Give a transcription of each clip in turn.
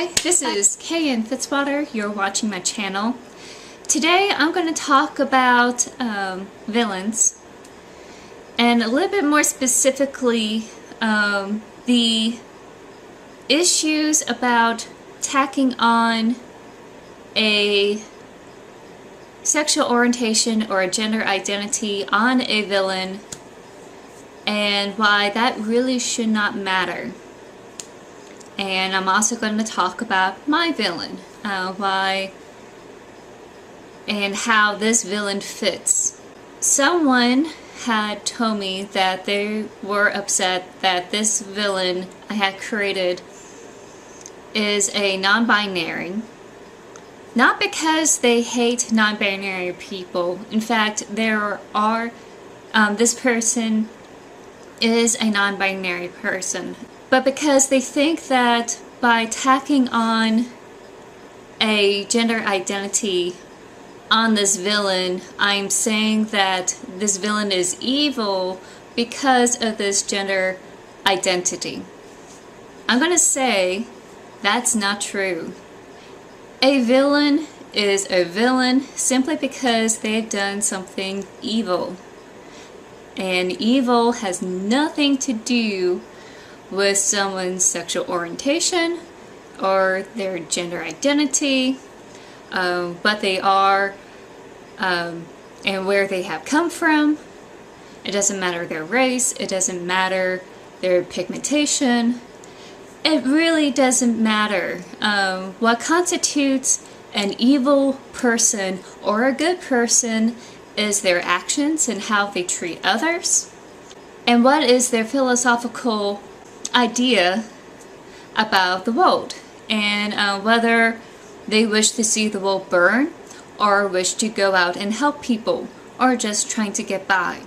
Hi, this is K.N.Fitzwater. You're watching my channel. Today I'm going to talk about villains, and a little bit more specifically the issues about tacking on a sexual orientation or a gender identity on a villain, and why that really should not matter. And I'm also going to talk about my villain, why and how this villain fits. Someone had told me that they were upset that this villain I had created is a non-binary. Not because they hate non-binary people. In fact, there are, this person is a non-binary person. But because they think that by tacking on a gender identity on this villain, I'm saying that this villain is evil because of this gender identity. I'm going to say that's not true. A villain is a villain simply because they've done something evil. And evil has nothing to do with someone's sexual orientation or their gender identity, but they are and where they have come from. It doesn't matter their race, it doesn't matter their pigmentation, it really doesn't matter. What constitutes an evil person or a good person is their actions and how they treat others, and what is their philosophical idea about the world, and whether they wish to see the world burn or wish to go out and help people or just trying to get by.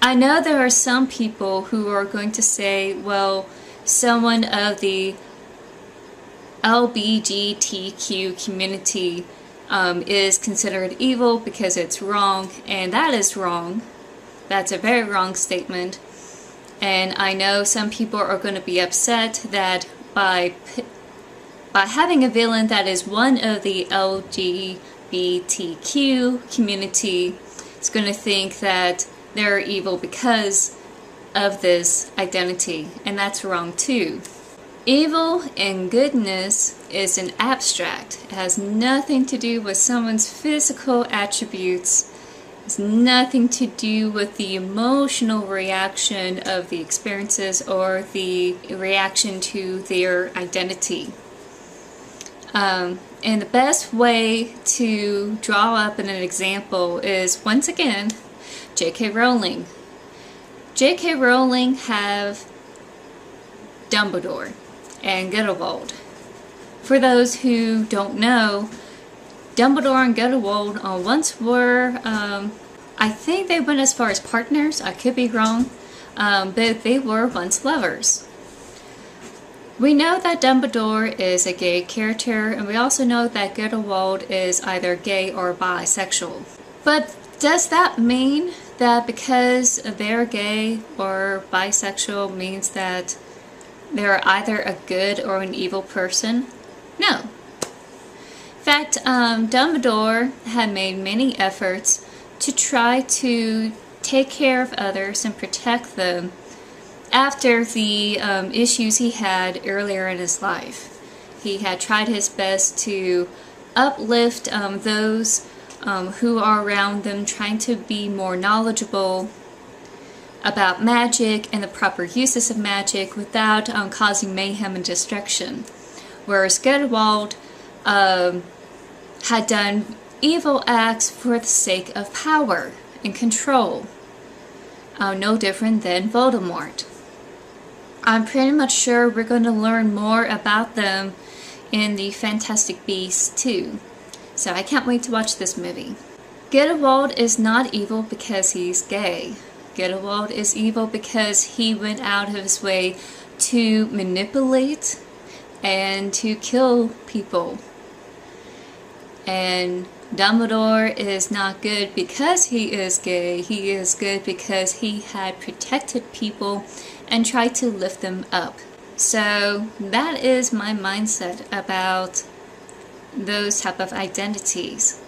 I know there are some people who are going to say, well, someone of the LGBTQ community is considered evil because it's wrong, and that is wrong. That's a very wrong statement. And I know some people are going to be upset that by having a villain that is one of the LGBTQ community, is going to think that they're evil because of this identity, and that's wrong too. Evil and goodness is an abstract. It has nothing to do with someone's physical attributes. It's nothing to do with the emotional reaction of the experiences or the reaction to their identity. And the best way to draw up an example is, once again, J.K. Rowling. J.K. Rowling have Dumbledore and Grindelwald. For those who don't know, Dumbledore and Grindelwald once were, I think they went as far as partners, I could be wrong, but they were once lovers. We know that Dumbledore is a gay character, and we also know that Grindelwald is either gay or bisexual. But does that mean that because they're gay or bisexual means that they're either a good or an evil person? No. In fact, Dumbledore had made many efforts to try to take care of others and protect them after the issues he had earlier in his life. He had tried his best to uplift those who are around them, trying to be more knowledgeable about magic and the proper uses of magic without causing mayhem and destruction. Whereas Grindelwald had done evil acts for the sake of power and control. No different than Voldemort. I'm pretty much sure we're going to learn more about them in the Fantastic Beasts 2. So I can't wait to watch this movie. Grindelwald is not evil because he's gay. Grindelwald is evil because he went out of his way to manipulate and to kill people. And Dumbledore is not good because he is gay. He is good because he had protected people and tried to lift them up. So that is my mindset about those type of identities.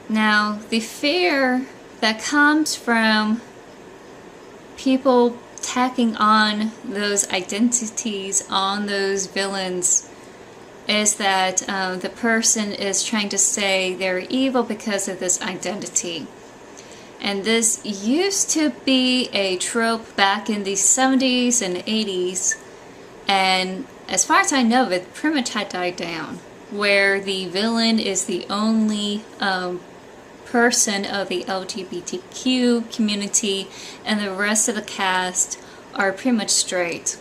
Now, the fear that comes from people tacking on those identities on those villains is that the person is trying to say they're evil because of this identity. And this used to be a trope back in the 70s and 80s, and as far as I know, it pretty much had died down, where the villain is the only person of the LGBTQ community and the rest of the cast are pretty much straight.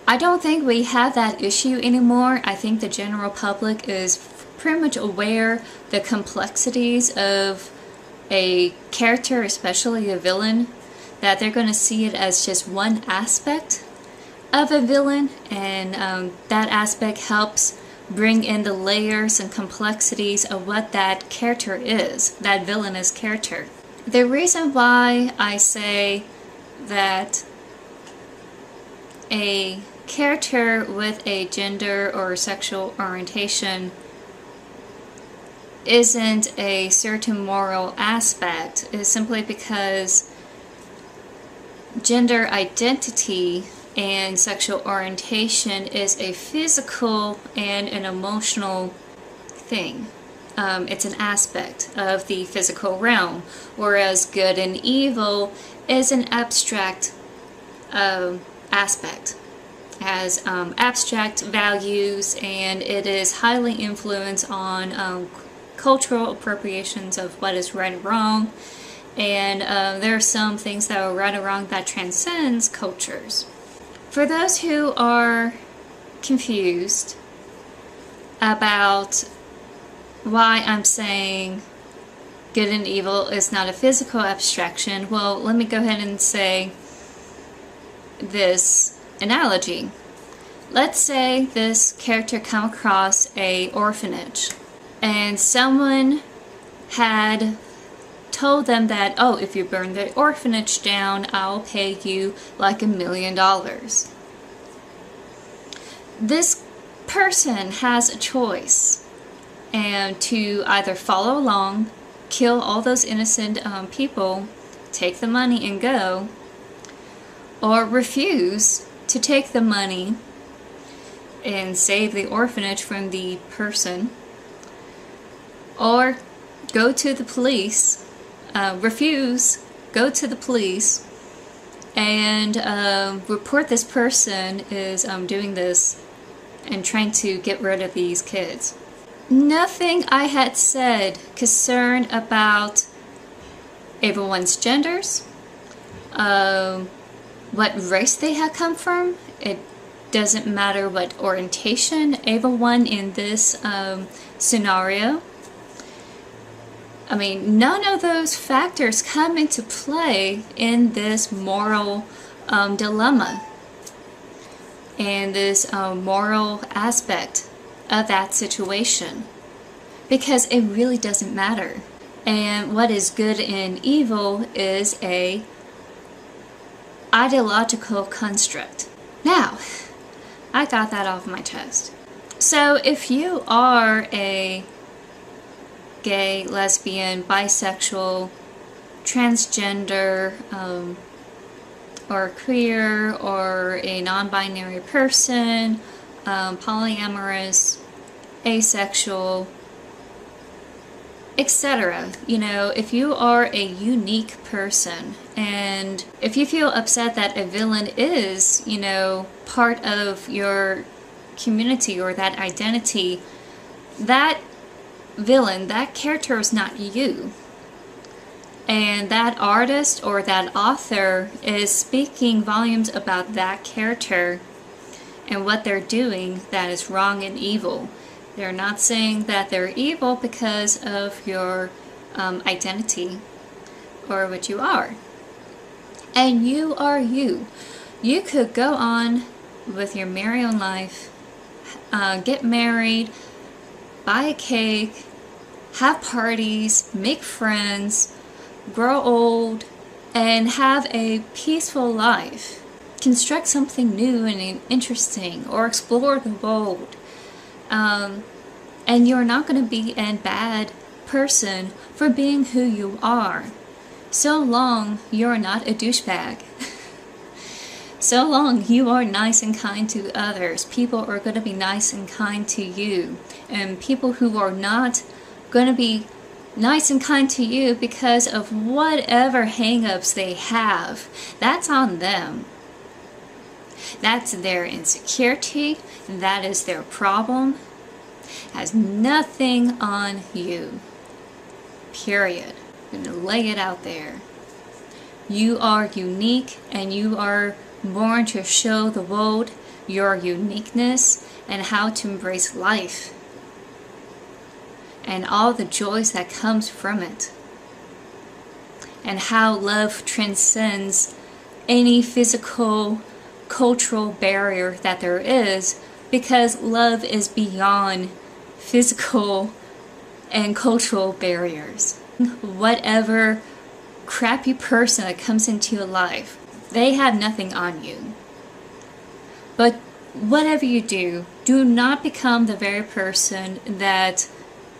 I don't think we have that issue anymore. I think the general public is pretty much aware the complexities of a character, especially a villain, that they're going to see it as just one aspect of a villain, and that aspect helps bring in the layers and complexities of what that character is, that villainous character. The reason why I say that a character with a gender or sexual orientation isn't a certain moral aspect is simply because gender identity and sexual orientation is a physical and an emotional thing. It's an aspect of the physical realm, whereas good and evil is an abstract aspect. It has abstract values, and it is highly influenced on cultural appropriations of what is right and wrong, and there are some things that are right and wrong that transcends cultures. For those who are confused about why I'm saying good and evil is not a physical abstraction, well, let me go ahead and say this analogy. Let's say this character come across a orphanage, and someone had told them that, oh, if you burn the orphanage down, I'll pay you like $1 million. This person has a choice, and to either follow along, kill all those innocent people, take the money and go, or refuse to take the money and save the orphanage from the person, or go to the police, go to the police and report this person is doing this and trying to get rid of these kids. Nothing I had said concerned about everyone's genders, what race they had come from. It doesn't matter what orientation everyone in this scenario. I mean, none of those factors come into play in this moral dilemma and this moral aspect of that situation, because it really doesn't matter. And what is good and evil is a ideological construct. Now, I got that off my chest. So if you are a gay, lesbian, bisexual, transgender, or queer, or a non-binary person, polyamorous, asexual, etc. You know, if you are a unique person, and if you feel upset that a villain is, you know, part of your community or that identity, that villain, that character is not you. And that artist or that author is speaking volumes about that character and what they're doing that is wrong and evil. They're not saying that they're evil because of your identity or what you are. And you are you. You could go on with your merry own life, get married, buy a cake, have parties, make friends, grow old, and have a peaceful life. construct something new and interesting, or explore the world. And you're not going to be a bad person for being who you are. So long you're not a douchebag. So long you are nice and kind to others, people are going to be nice and kind to you. And people who are not going to be nice and kind to you because of whatever hang-ups they have, that's on them. That's their insecurity, that is their problem. Has nothing on you. Period. I'm going to lay it out there. You are unique, and you are born to show the world your uniqueness and how to embrace life and all the joys that comes from it, and how love transcends any physical, cultural barrier that there is, because love is beyond physical and cultural barriers. Whatever crappy person that comes into your life, they have nothing on you. But whatever you do, do not become the very person that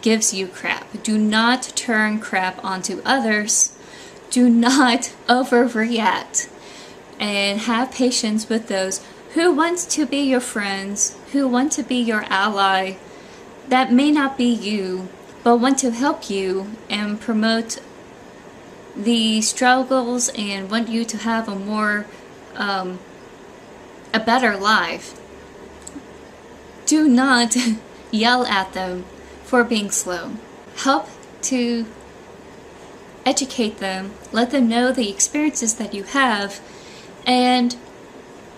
gives you crap. Do not turn crap onto others. Do not overreact. And have patience with those who want to be your friends, who want to be your ally, that may not be you, but want to help you and promote the struggles and want you to have a more, a better life. Do not yell at them for being slow. Help to educate them, let them know the experiences that you have, and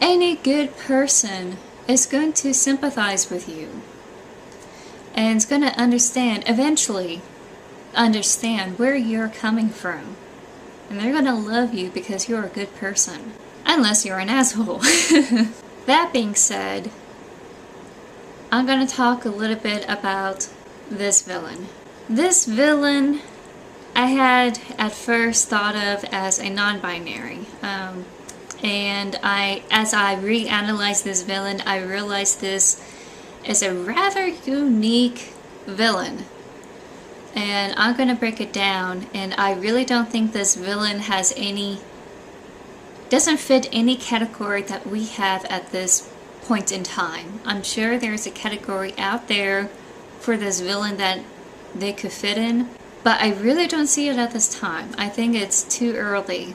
any good person is going to sympathize with you and is going to eventually understand where you're coming from. And they're going to love you because you're a good person. Unless you're an asshole. That being said, I'm going to talk a little bit about this villain. This villain I had at first thought of as a non-binary. And as I reanalyzed this villain, I realized this is a rather unique villain. And I'm going to break it down, and I really don't think this villain doesn't fit any category that we have at this point in time. I'm sure there's a category out there for this villain that they could fit in, but I really don't see it at this time. I think it's too early.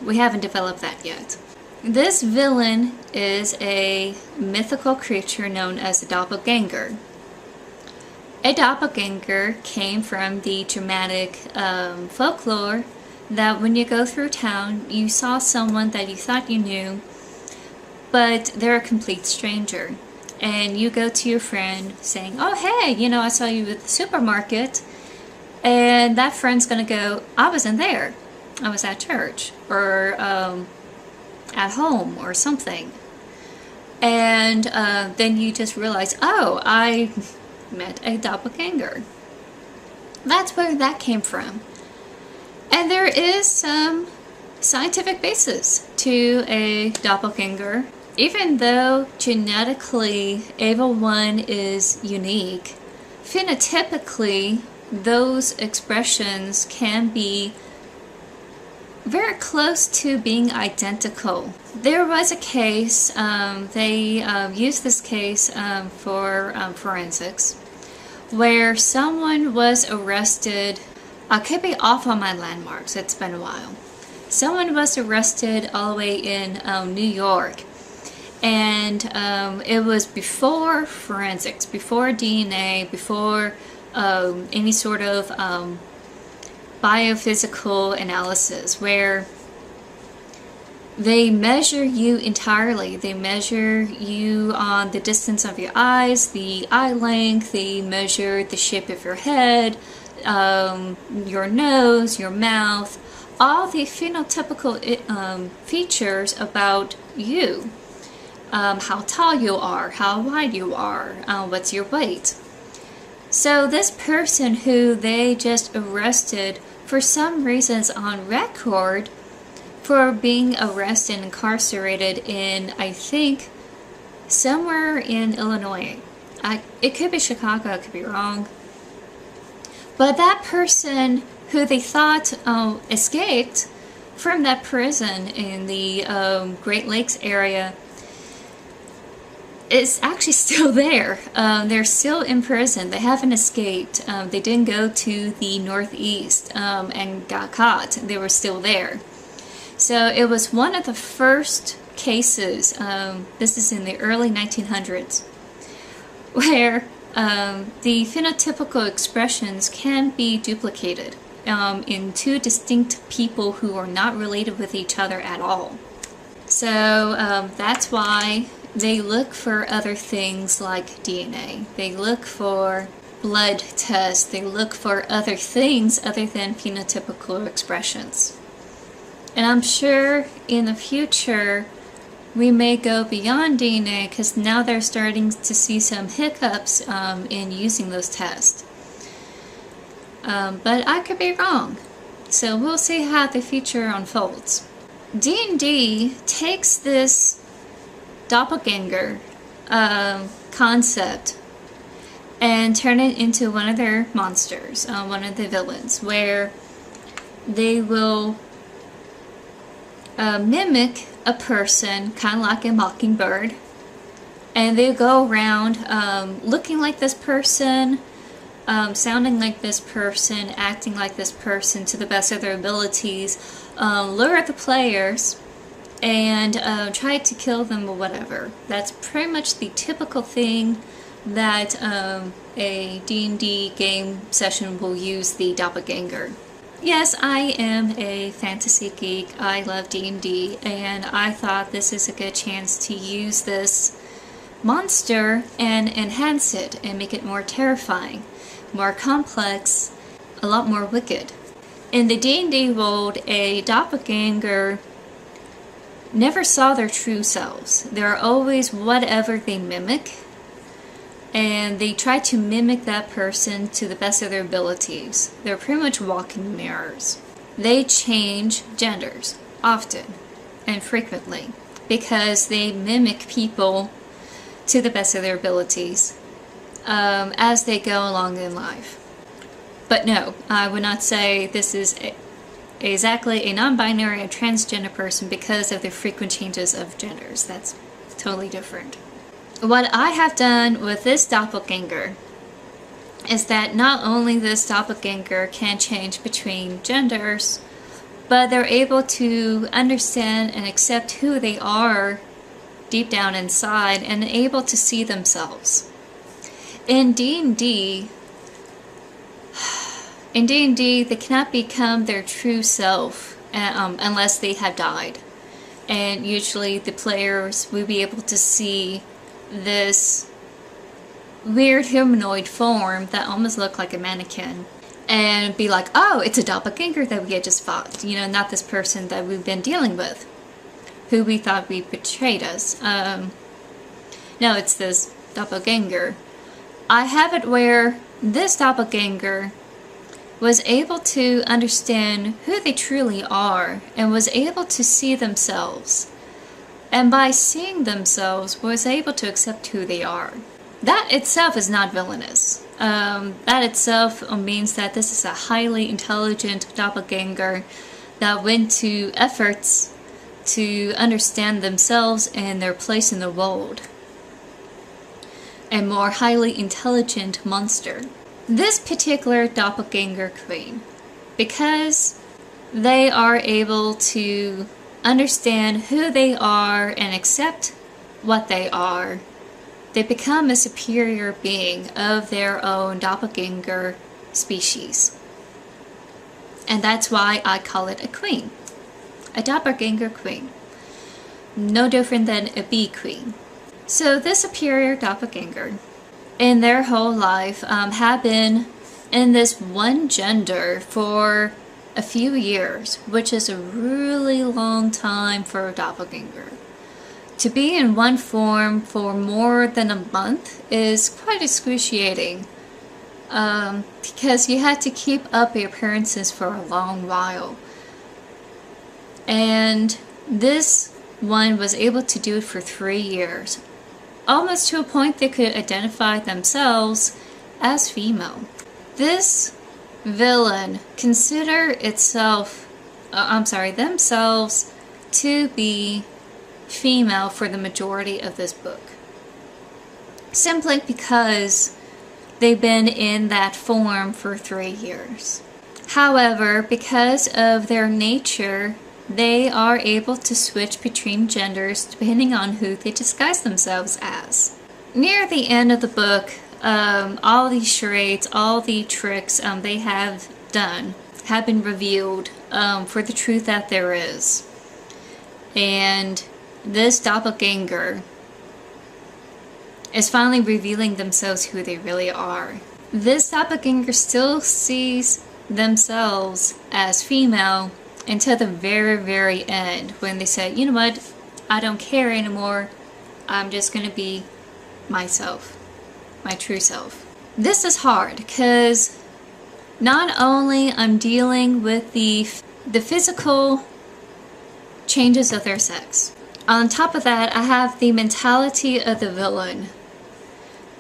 We haven't developed that yet. This villain is a mythical creature known as a doppelganger. A doppelganger came from the Germanic folklore that when you go through town, you saw someone that you thought you knew, but they're a complete stranger. And you go to your friend saying, oh hey, I saw you at the supermarket. And that friend's gonna go, I wasn't there. I was at church, or at home, or something. And then you just realize, oh, I met a doppelganger. That's where that came from. And there is some scientific basis to a doppelganger. Even though genetically Ava1 is unique, phenotypically those expressions can be very close to being identical. There was a case, they used this case for forensics, where someone was arrested. I could be off on my landmarks, it's been a while. Someone was arrested all the way in New York, and it was before forensics, before DNA, before any sort of biophysical analysis, where they measure you entirely. They measure you on the distance of your eyes, the eye length, they measure the shape of your head, your nose, your mouth, all the phenotypical features about you. How tall you are, how wide you are, what's your weight. So this person who they just arrested for some reasons on record for being arrested and incarcerated in, I think, somewhere in Illinois. It could be Chicago, I could be wrong. But that person who they thought escaped from that prison in the Great Lakes area is actually still there. They're still in prison. They haven't escaped. They didn't go to the Northeast and got caught. They were still there. So it was one of the first cases, this is in the early 1900s, where the phenotypical expressions can be duplicated in two distinct people who are not related with each other at all. So that's why they look for other things like DNA. They look for blood tests. They look for other things other than phenotypical expressions. And I'm sure in the future we may go beyond DNA because now they're starting to see some hiccups in using those tests. But I could be wrong. So we'll see how the future unfolds. D&D takes this doppelganger concept and turn it into one of their monsters, one of the villains, where they will mimic a person, kind of like a mockingbird, and they go around looking like this person, sounding like this person, acting like this person to the best of their abilities, lure the players, and try to kill them or whatever. That's pretty much the typical thing that a D&D game session will use the doppelganger. Yes, I am a fantasy geek. I love D&D, and I thought this is a good chance to use this monster and enhance it and make it more terrifying, more complex, a lot more wicked. In the D&D world, a doppelganger never saw their true selves. They're always whatever they mimic, and they try to mimic that person to the best of their abilities. They're pretty much walking mirrors. They change genders often and frequently because they mimic people to the best of their abilities as they go along in life. But no, I would not say this is exactly a non-binary or transgender person because of the frequent changes of genders. That's totally different. What I have done with this doppelganger is that not only this doppelganger can change between genders, but they're able to understand and accept who they are deep down inside and able to see themselves. In D&D, they cannot become their true self unless they have died. And usually the players will be able to see this weird humanoid form that almost looked like a mannequin and be like, oh, it's a doppelganger that we had just fought. You know, not this person that we've been dealing with, who we thought we betrayed us. No, it's this doppelganger. I have it where this doppelganger was able to understand who they truly are and was able to see themselves. And by seeing themselves, was able to accept who they are. That itself is not villainous. That itself means that this is a highly intelligent doppelganger that went to efforts to understand themselves and their place in the world. A more highly intelligent monster. This particular doppelganger queen, because they are able to understand who they are and accept what they are, they become a superior being of their own doppelganger species. And that's why I call it a queen. A doppelganger queen. No different than a bee queen. So this superior doppelganger, in their whole life, have been in this one gender for a few years, which is a really long time for a doppelganger. To be in one form for more than a month is quite excruciating, because you had to keep up your appearances for a long while. And this one was able to do it for 3 years, almost to a point they could identify themselves as female. This villain consider themselves to be female for the majority of this book, simply because they've been in that form for 3 years. However, because of their nature, they are able to switch between genders depending on who they disguise themselves as. Near the end of the book, all these charades, all the tricks they have done have been revealed for the truth that there is. And this doppelganger is finally revealing themselves who they really are. This doppelganger still sees themselves as female until the very, very end, when they say, you know what, I don't care anymore, I'm just gonna be myself, my true self. This is hard because not only I'm dealing with the physical changes of their sex, on top of that I have the mentality of the villain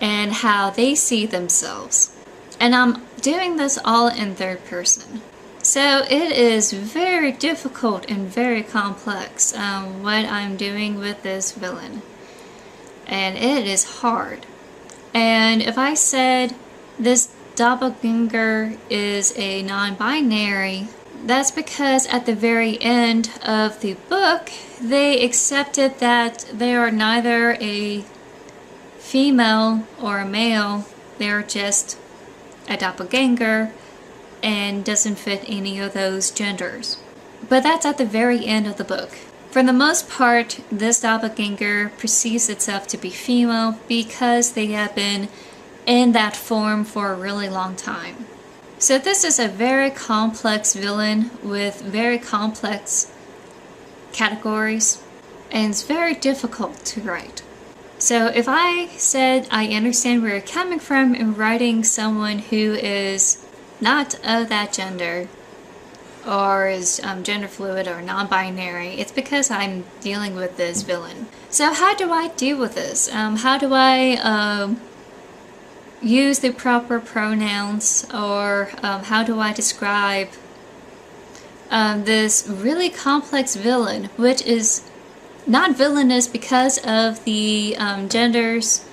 and how they see themselves, and I'm doing this all in third person. So it is very difficult and very complex what I'm doing with this villain, and it is hard. And if I said this doppelganger is a non-binary, that's because at the very end of the book they accepted that they are neither a female or a male, they're just a doppelganger and doesn't fit any of those genders. But that's at the very end of the book. For the most part, this doppelganger perceives itself to be female because they have been in that form for a really long time. So this is a very complex villain with very complex categories, and it's very difficult to write. So if I said I understand where you're coming from in writing someone who is not of that gender, or is gender fluid or non-binary, it's because I'm dealing with this villain. So how do I deal with this? How do I use the proper pronouns, or how do I describe this really complex villain, which is not villainous because of the genders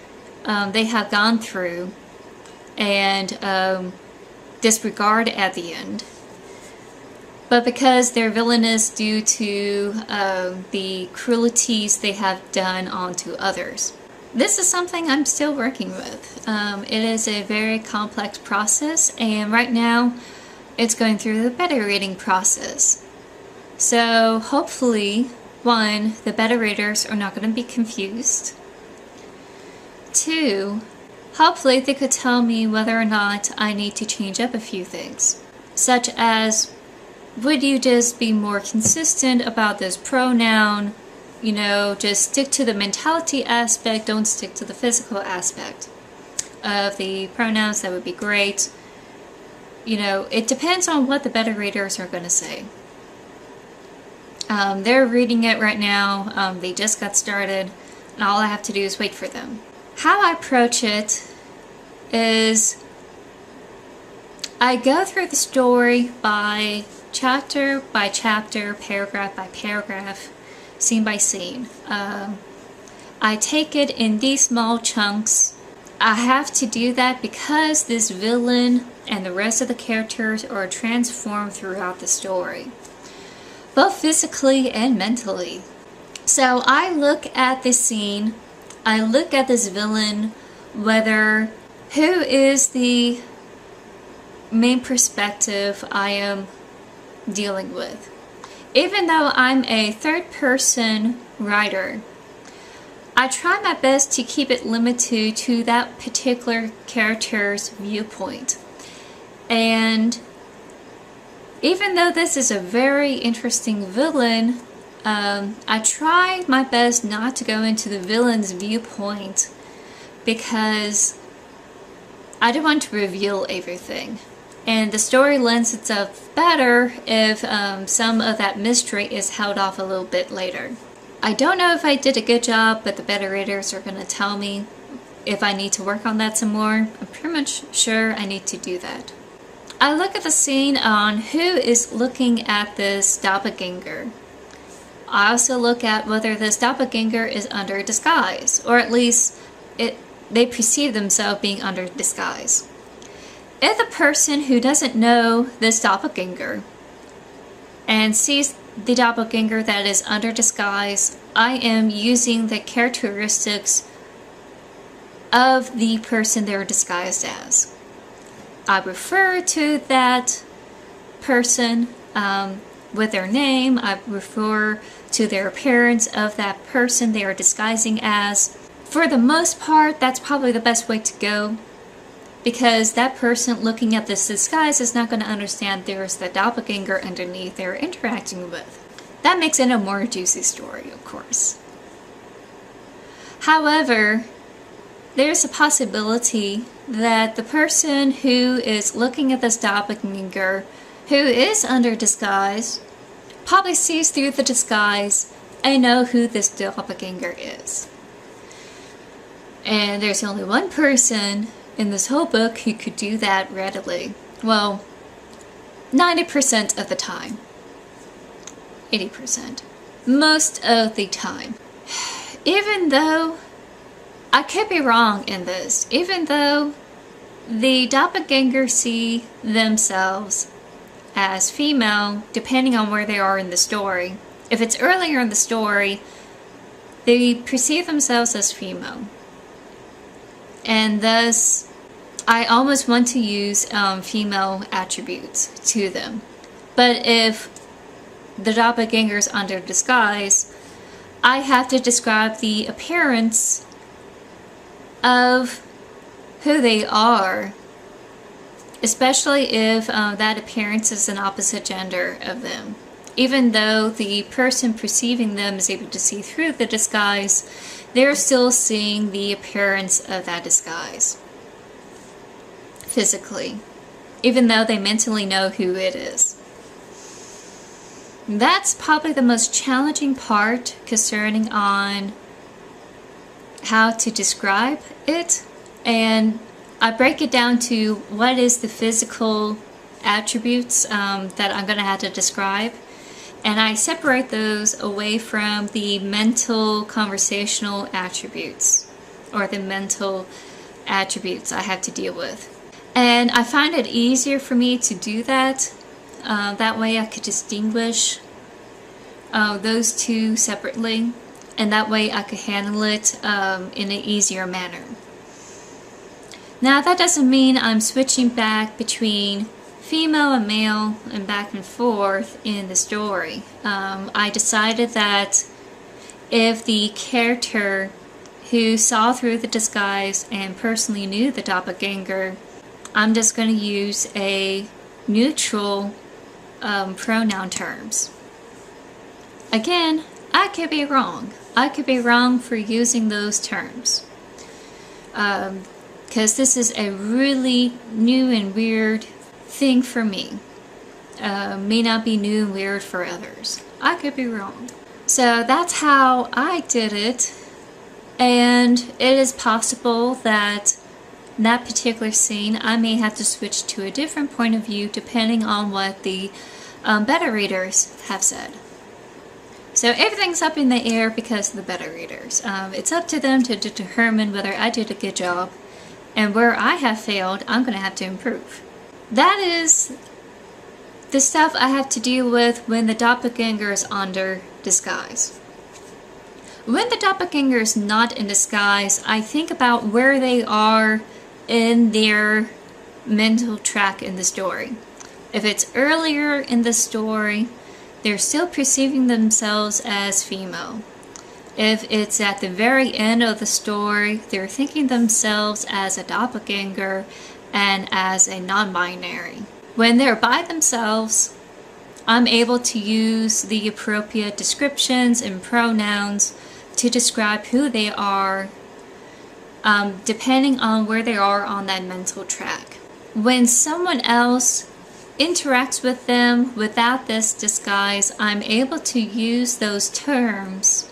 they have gone through and disregard at the end, but because they're villainous due to the cruelties they have done onto others. This is something I'm still working with. It is a very complex process, and right now it's going through the beta reading process. So hopefully, one, the beta readers are not going to be confused. Two, hopefully they could tell me whether or not I need to change up a few things, such as, would you just be more consistent about this pronoun? You know, just stick to the mentality aspect, don't stick to the physical aspect of the pronouns. That would be great. You know, it depends on what the beta readers are going to say. They're reading it right now, they just got started, and all I have to do is wait for them. How I approach it is I go through the story by chapter, paragraph by paragraph, scene by scene. I take it in these small chunks. I have to do that because this villain and the rest of the characters are transformed throughout the story, both physically and mentally. So I look at this scene, I look at this villain, who is the main perspective I am dealing with. Even though I'm a third-person writer, I try my best to keep it limited to that particular character's viewpoint. And even though this is a very interesting villain, I try my best not to go into the villain's viewpoint because I don't want to reveal everything. And the story lends itself better if some of that mystery is held off a little bit later. I don't know if I did a good job, but the beta readers are going to tell me if I need to work on that some more. I'm pretty much sure I need to do that. I look at the scene on who is looking at this doppelganger. I also look at whether this doppelganger is under disguise, or at least they perceive themselves being under disguise. If a person who doesn't know this doppelganger and sees the doppelganger that is under disguise, I am using the characteristics of the person they're disguised as. I refer to that person with their name. I refer to their appearance of that person they are disguising as. For the most part, that's probably the best way to go, because that person looking at this disguise is not going to understand there's the doppelganger underneath they're interacting with. That makes it a more juicy story, of course. However, there's a possibility that the person who is looking at this doppelganger, who is under disguise, probably sees through the disguise and know who this doppelganger is. And there's only one person in this whole book who could do that readily. Well, 90% of the time. 80%. Most of the time. Even though I could be wrong in this, even though the doppelgangers see themselves as female, depending on where they are in the story. If it's earlier in the story, they perceive themselves as female. And thus, I almost want to use female attributes to them. But if the doppelganger is under disguise, I have to describe the appearance of who they are, especially if that appearance is an opposite gender of them. Even though the person perceiving them is able to see through the disguise, they're still seeing the appearance of that disguise physically, even though they mentally know who it is. That's probably the most challenging part concerning on how to describe it, and I break it down to what is the physical attributes that I'm going to have to describe, and I separate those away from the mental conversational attributes, or the mental attributes I have to deal with. And I find it easier for me to do that. That way I could distinguish those two separately, and that way I could handle it in an easier manner. Now that doesn't mean I'm switching back between female and male and back and forth in the story. I decided that if the character who saw through the disguise and personally knew the doppelganger, I'm just going to use a neutral pronoun terms. Again, I could be wrong. I could be wrong for using those terms. Because this is a really new and weird thing for me. May not be new and weird for others. I could be wrong. So that's how I did it. And it is possible that in that particular scene I may have to switch to a different point of view depending on what the beta readers have said. So everything's up in the air because of the beta readers. It's up to them to determine whether I did a good job, and where I have failed, I'm going to have to improve. That is the stuff I have to deal with when the doppelganger is under disguise. When the doppelganger is not in disguise, I think about where they are in their mental track in the story. If it's earlier in the story, they're still perceiving themselves as female. If it's at the very end of the story, they're thinking themselves as a doppelganger and as a non-binary. When they're by themselves, I'm able to use the appropriate descriptions and pronouns to describe who they are, depending on where they are on that mental track. when someone else interacts with them without this disguise, I'm able to use those terms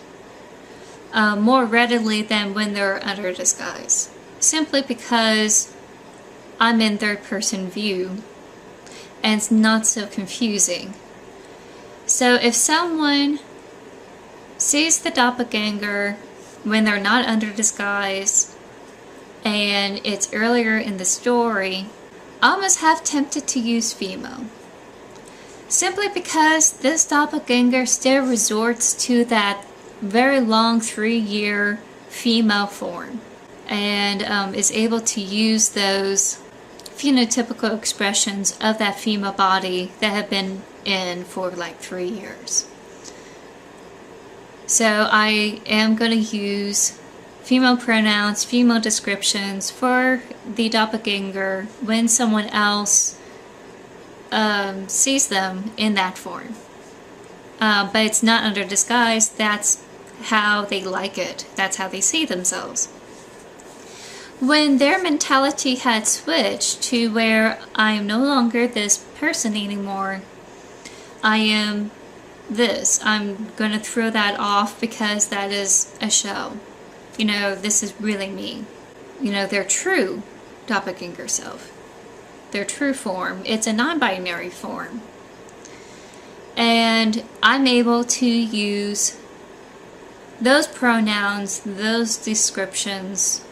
more readily than when they're under disguise. Simply because I'm in third person view and it's not so confusing. So if someone sees the doppelganger when they're not under disguise and it's earlier in the story, I almost half tempted to use female. Simply because this doppelganger still resorts to that very long 3-year female form and is able to use those phenotypical expressions of that female body that have been in for like 3 years. So I am going to use female pronouns, female descriptions for the doppelganger when someone else sees them in that form. But it's not under disguise. That's how they like it. That's how they see themselves. When their mentality had switched to where I am no longer this person anymore, I am this. I'm going to throw that off because that is a show. You know, this is really me. You know, their true doppelganger self. Their true form. It's a non-binary form. And I'm able to use those pronouns, those descriptions,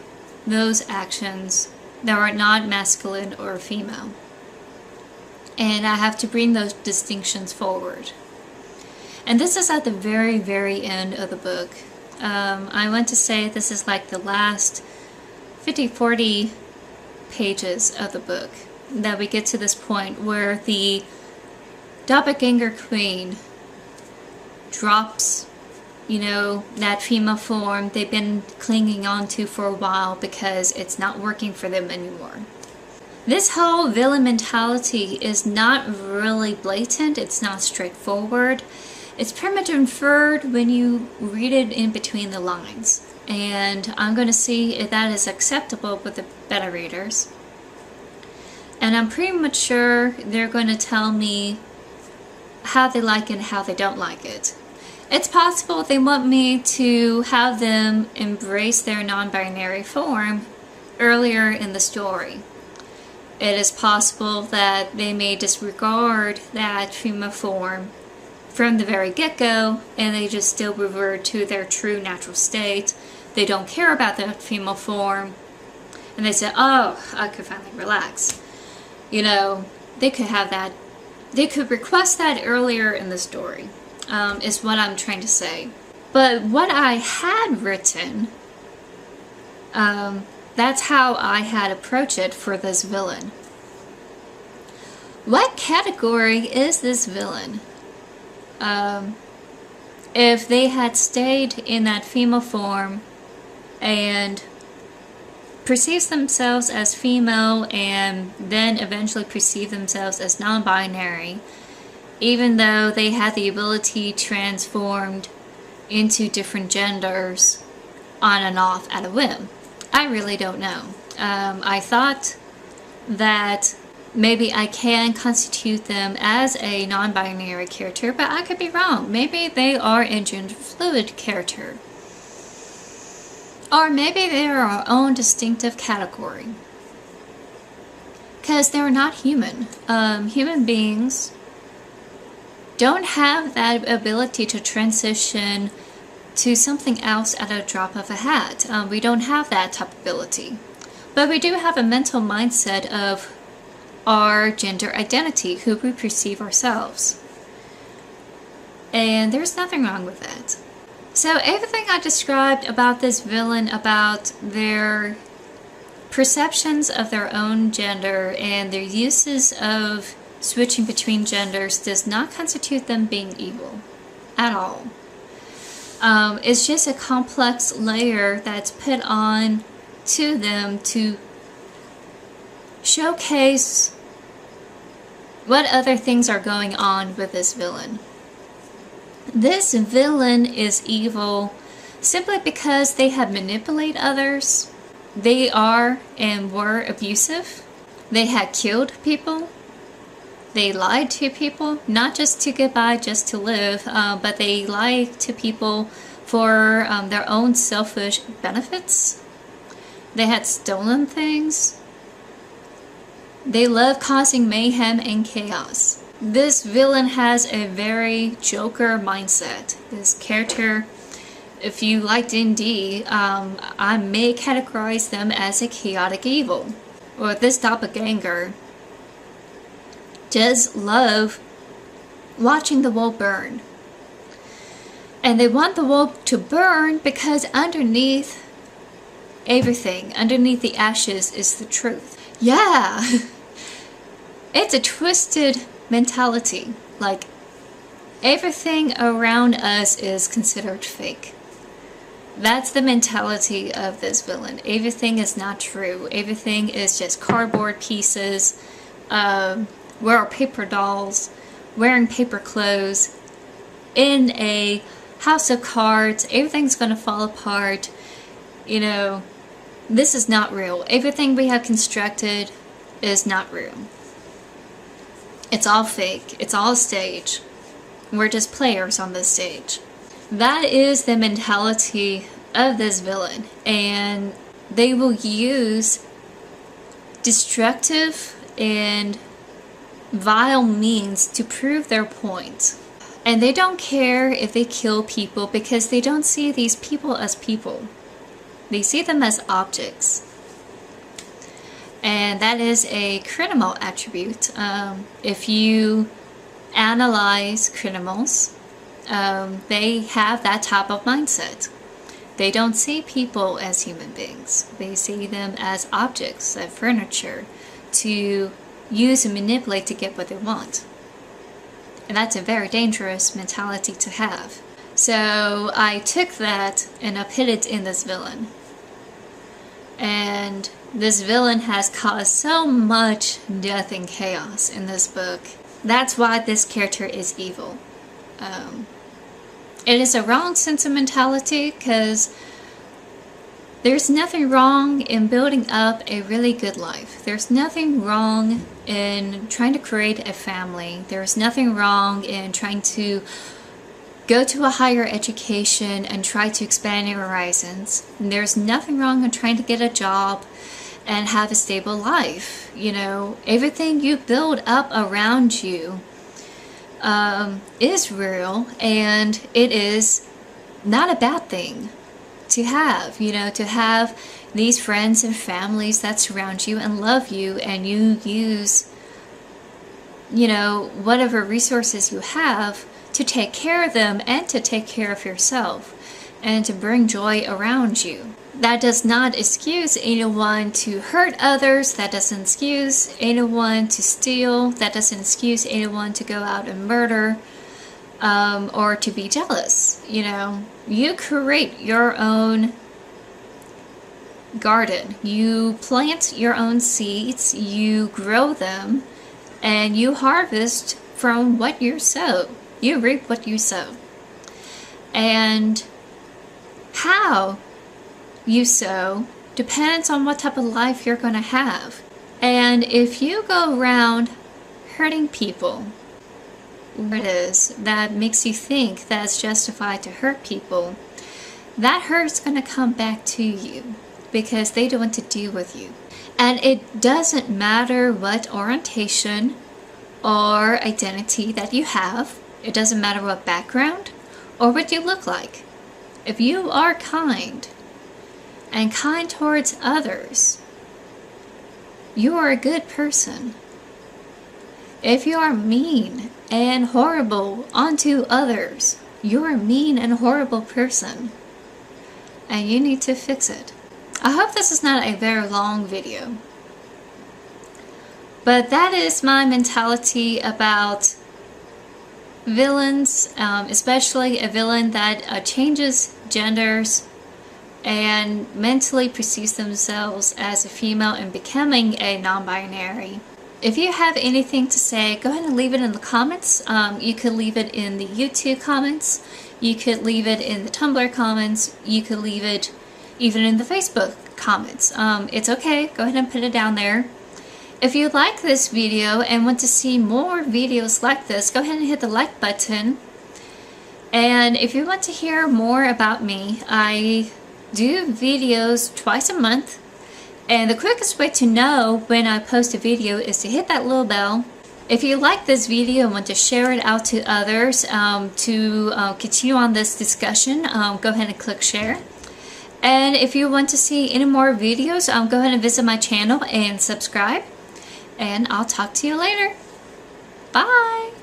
those actions that are not masculine or female. And I have to bring those distinctions forward. And this is at the very, very end of the book. I want to say this is like the last 50-40 pages of the book that we get to this point where the Doppelganger Queen drops, you know, that female form they've been clinging on to for a while because it's not working for them anymore. This whole villain mentality is not really blatant, it's not straightforward. It's pretty much inferred when you read it in between the lines. And I'm going to see if that is acceptable with the beta readers. And I'm pretty much sure they're going to tell me how they like it and how they don't like it. It's possible they want me to have them embrace their non-binary form earlier in the story. It is possible that they may disregard that female form from the very get-go and they just still revert to their true natural state. They don't care about that female form and they say, oh, I could finally relax. You know, they could have that. They could request that earlier in the story, is what I'm trying to say. But what I had written, that's how I had approached it for this villain. What category is this villain? If they had stayed in that female form and perceives themselves as female and then eventually perceive themselves as non-binary, even though they had the ability transformed into different genders on and off at a whim. I really don't know. I thought that maybe I can constitute them as a non-binary character, but I could be wrong. Maybe they are a gender-fluid character. Or maybe they are our own distinctive category. Because they're not human. Human beings don't have that ability to transition to something else at a drop of a hat. We don't have that type of ability. But we do have a mental mindset of our gender identity, who we perceive ourselves. And there's nothing wrong with that. So everything I described about this villain, about their perceptions of their own gender and their uses of switching between genders, does not constitute them being evil at all. It's just a complex layer that's put on to them to showcase what other things are going on with this villain. This villain is evil simply because they have manipulated others. They are and were abusive. They had killed people. They lied to people, not just to get by, just to live, but they lied to people for their own selfish benefits. They had stolen things. They love causing mayhem and chaos. This villain has a very Joker mindset. This character, if you like D&D, I may categorize them as a chaotic evil. Or this doppelganger does love watching the world burn. And they want the world to burn because underneath everything, underneath the ashes, is the truth. Yeah! It's a twisted mentality. Like, everything around us is considered fake. That's the mentality of this villain. Everything is not true. Everything is just cardboard pieces. We're paper dolls, wearing paper clothes, in a house of cards. Everything's gonna fall apart. You know, this is not real. Everything we have constructed is not real. It's all fake. It's all a stage. We're just players on this stage. That is the mentality of this villain, and they will use destructive and vile means to prove their point. And they don't care if they kill people because they don't see these people as people. They see them as objects. And that is a criminal attribute. If you analyze criminals, they have that type of mindset. They don't see people as human beings. They see them as objects, as furniture, to use and manipulate to get what they want. And that's a very dangerous mentality to have. So I took that and I put it in this villain. And this villain has caused so much death and chaos in this book. That's why this character is evil. It is a wrong sense of mentality because there's nothing wrong in building up a really good life. There's nothing wrong in trying to create a family. There's nothing wrong in trying to go to a higher education and try to expand your horizons. And there's nothing wrong in trying to get a job and have a stable life. You know, everything you build up around you is real, and it is not a bad thing to have, you know, to have these friends and families that surround you and love you, and you use, you know, whatever resources you have to take care of them and to take care of yourself and to bring joy around you. That does not excuse anyone to hurt others. That doesn't excuse anyone to steal. That doesn't excuse anyone to go out and murder or to be jealous. You know, you create your own garden. You plant your own seeds. You grow them, and you harvest from what you sow. You reap what you sow. And how you sow depends on what type of life you're going to have. And if you go around hurting people, what it is that makes you think that it's justified to hurt people, that hurt's going to come back to you because they don't want to deal with you. And it doesn't matter what orientation or identity that you have. It doesn't matter what background or what you look like. If you are kind and kind towards others, you are a good person. If you are mean and horrible unto others, you're a mean and horrible person, and you need to fix it. I hope this is not a very long video, but that is my mentality about villains, especially a villain that changes genders and mentally perceives themselves as a female and becoming a non-binary. If you have anything to say, go ahead and leave it in the comments. You could leave it in the YouTube comments. You could leave it in the Tumblr comments. You could leave it even in the Facebook comments. It's okay. Go ahead and put it down there. If you like this video and want to see more videos like this, go ahead and hit the like button. And if you want to hear more about me, I do videos twice a month. And the quickest way to know when I post a video is to hit that little bell. If you like this video and want to share it out to others to continue on this discussion, go ahead and click share. And if you want to see any more videos, go ahead and visit my channel and subscribe. And I'll talk to you later. Bye!